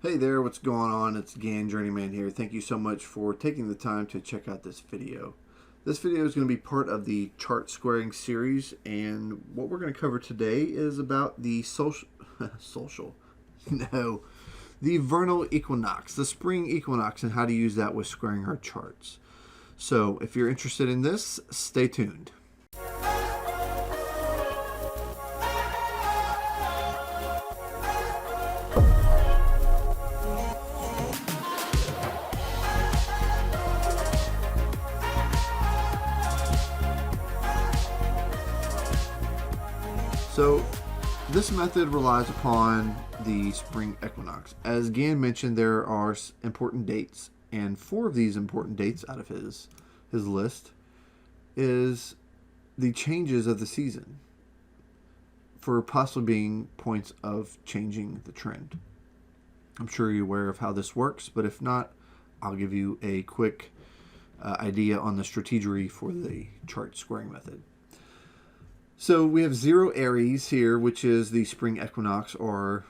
Hey there, what's going on? It's GannJourneyman here. Thank you so much for taking the time to check out this video. This video is going to be part of the chart squaring series, and what we're going to cover today is about the the vernal equinox, the spring equinox, and how to use that with squaring our charts. So if you're interested in this, stay tuned. So this method relies upon the spring equinox. As Gann mentioned, there are important dates, and 4 of these important dates out of his list is the changes of the season, for possibly being points of changing the trend. I'm sure you're aware of how this works, but if not, I'll give you a quick idea on the strategy for the chart squaring method. So we have 0 Aries here, which is the spring equinox, or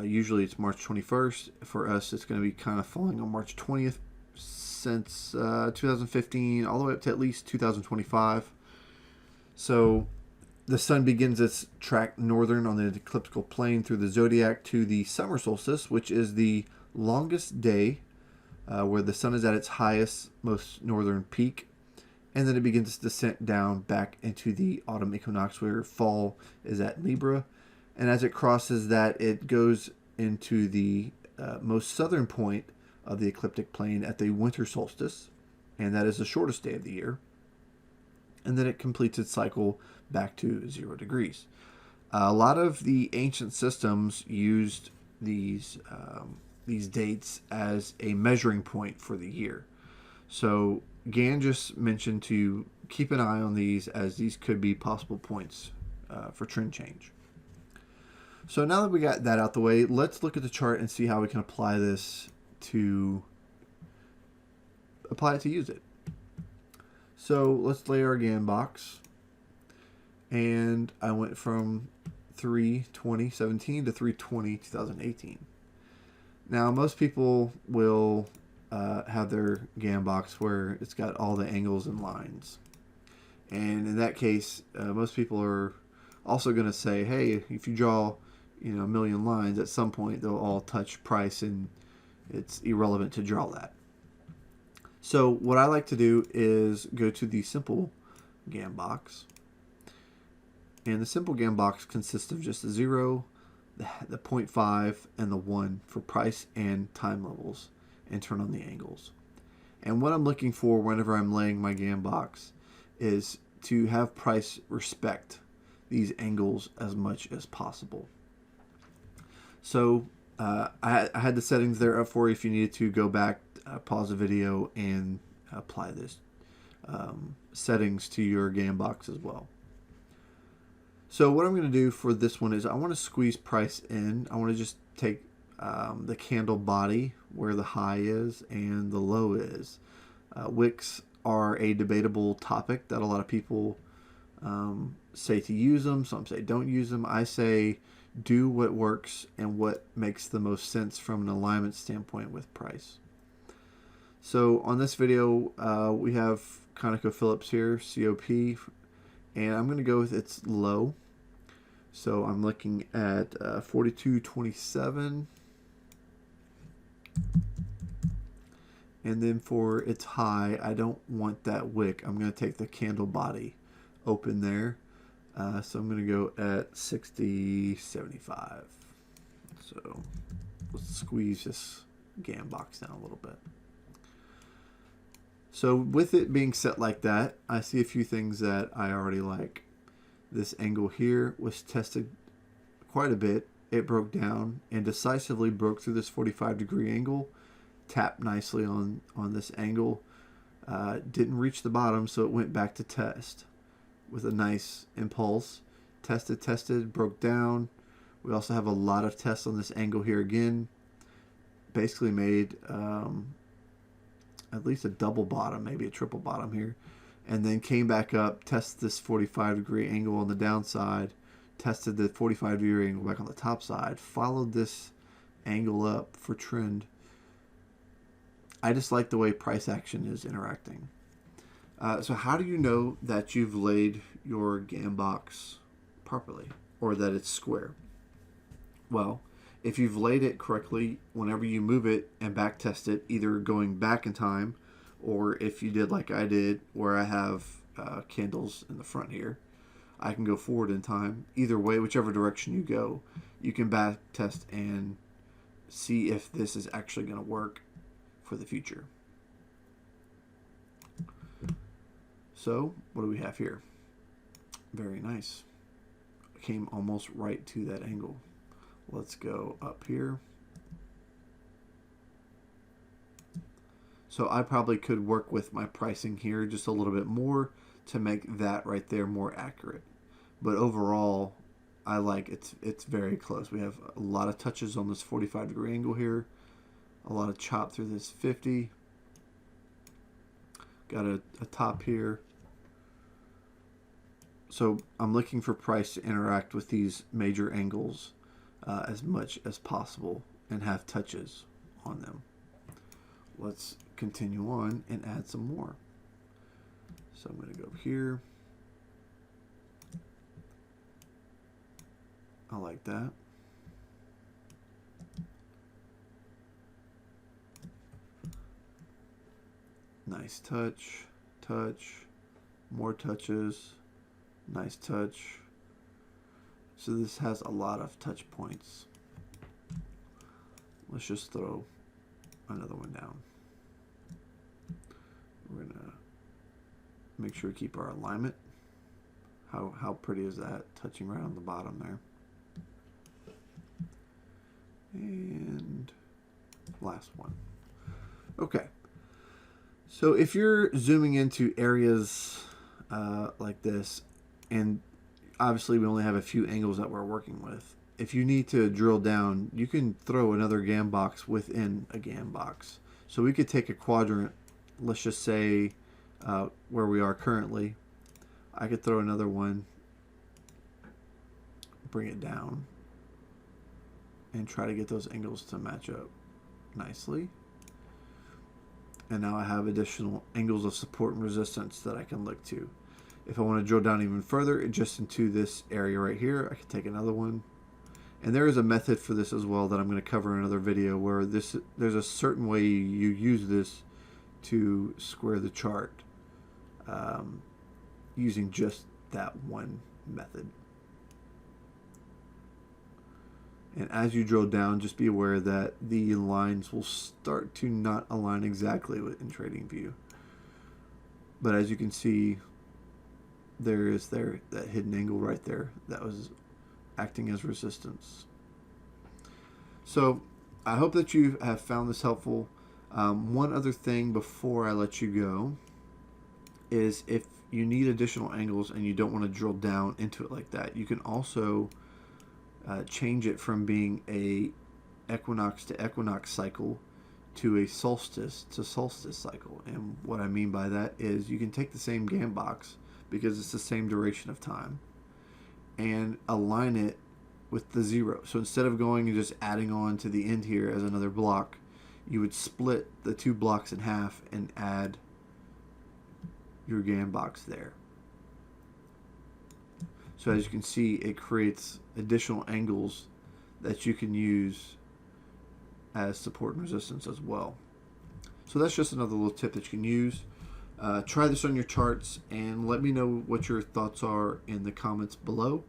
usually it's March 21st. For us, it's going to be kind of falling on March 20th since 2015, all the way up to at least 2025. So the sun begins its track northern on the ecliptical plane through the zodiac to the summer solstice, which is the longest day where the sun is at its highest, most northern peak. And then it begins to descent down back into the autumn equinox, where fall is at Libra. And as it crosses that, it goes into the most southern point of the ecliptic plane at the winter solstice. And that is the shortest day of the year. And then it completes its cycle back to 0 degrees. A lot of the ancient systems used these dates as a measuring point for the year. So Gann just mentioned to keep an eye on these, as these could be possible points for trend change. So now that we got that out the way, let's look at the chart and see how we can apply this to use it. So let's lay our Gann box, and I went from 3/20/17 to 3/20/2018. Now most people will have their Gann box where it's got all the angles and lines, and in that case most people are also going to say, hey, if you draw a million lines, at some point they'll all touch price, and it's irrelevant to draw that. So what I like to do is go to the simple Gann box, and the simple Gann box consists of just the 0, the 0.5, and the 1 for price and time levels, and turn on the angles. And what I'm looking for whenever I'm laying my Gann box is to have price respect these angles as much as possible. So I had the settings there up for you if you needed to go back, pause the video, and apply this settings to your Gann box as well. So what I'm going to do for this one is I want to squeeze price in. I want to just take the candle body where the high is and the low is. Wicks are a debatable topic that a lot of people say to use them. Some say don't use them. I say do what works and what makes the most sense from an alignment standpoint with price. So on this video we have ConocoPhillips here, COP, and I'm going to go with its low. So I'm looking at 42.27. And then for its high, I don't want that wick. I'm going to take the candle body open there. So I'm going to go at 60.75. So let's squeeze this Gann box down a little bit. So with it being set like that, I see a few things that I already like. This angle here was tested quite a bit. It broke down and decisively broke through this 45-degree angle, tapped nicely on this angle, didn't reach the bottom, so it went back to test with a nice impulse. Tested, broke down. We also have a lot of tests on this angle here again. Basically made at least a double bottom, maybe a triple bottom here, and then came back up, tested this 45-degree angle on the downside, tested the 45-degree angle back on the top side, followed this angle up for trend. I just like the way price action is interacting. So how do you know that you've laid your Gann box properly or that it's square? Well, if you've laid it correctly, whenever you move it and back test it, either going back in time, or if you did like I did, where I have candles in the front here, I can go forward in time. Either way, whichever direction you go, you can back test and see if this is actually going to work for the future. So, what do we have here? Very nice. Came almost right to that angle. Let's go up here. So I probably could work with my pricing here just a little bit more to make that right there more accurate. But overall, I like it's very close. We have a lot of touches on this 45-degree angle here. A lot of chop through this 50. Got a top here. So I'm looking for price to interact with these major angles as much as possible and have touches on them. Let's continue on and add some more. So I'm going to go here. I like that. Nice touch, touch, more touches, nice touch. So this has a lot of touch points. Let's just throw another one down. We're gonna make sure we keep our alignment. How pretty is that? Touching right on the bottom there. And last one. Okay. So if you're zooming into areas like this, and obviously we only have a few angles that we're working with, if you need to drill down, you can throw another Gann box within a Gann box. So we could take a quadrant, let's just say where we are currently. I could throw another one, bring it down, and try to get those angles to match up nicely. And now I have additional angles of support and resistance that I can look to. If I want to drill down even further, just into this area right here, I can take another one. And there is a method for this as well that I'm going to cover in another video, where there's a certain way you use this to square the chart using just that one method. And as you drill down, just be aware that the lines will start to not align exactly in TradingView. But as you can see, there is that hidden angle right there that was acting as resistance. So I hope that you have found this helpful. One other thing before I let you go is, if you need additional angles and you don't want to drill down into it like that, you can also change it from being a equinox to equinox cycle to a solstice to solstice cycle. And what I mean by that is, you can take the same Gann box, because it's the same duration of time, and align it with the zero. So instead of going and just adding on to the end here as another block, you would split the two blocks in half and add your Gann box there. So as you can see, it creates additional angles that you can use as support and resistance as well. So that's just another little tip that you can use. Try this on your charts and let me know what your thoughts are in the comments below.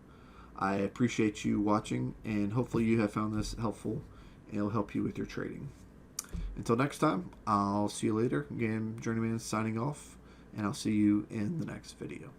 I appreciate you watching, and hopefully you have found this helpful and it'll help you with your trading. Until next time, I'll see you later. GannJourneyman signing off, and I'll see you in the next video.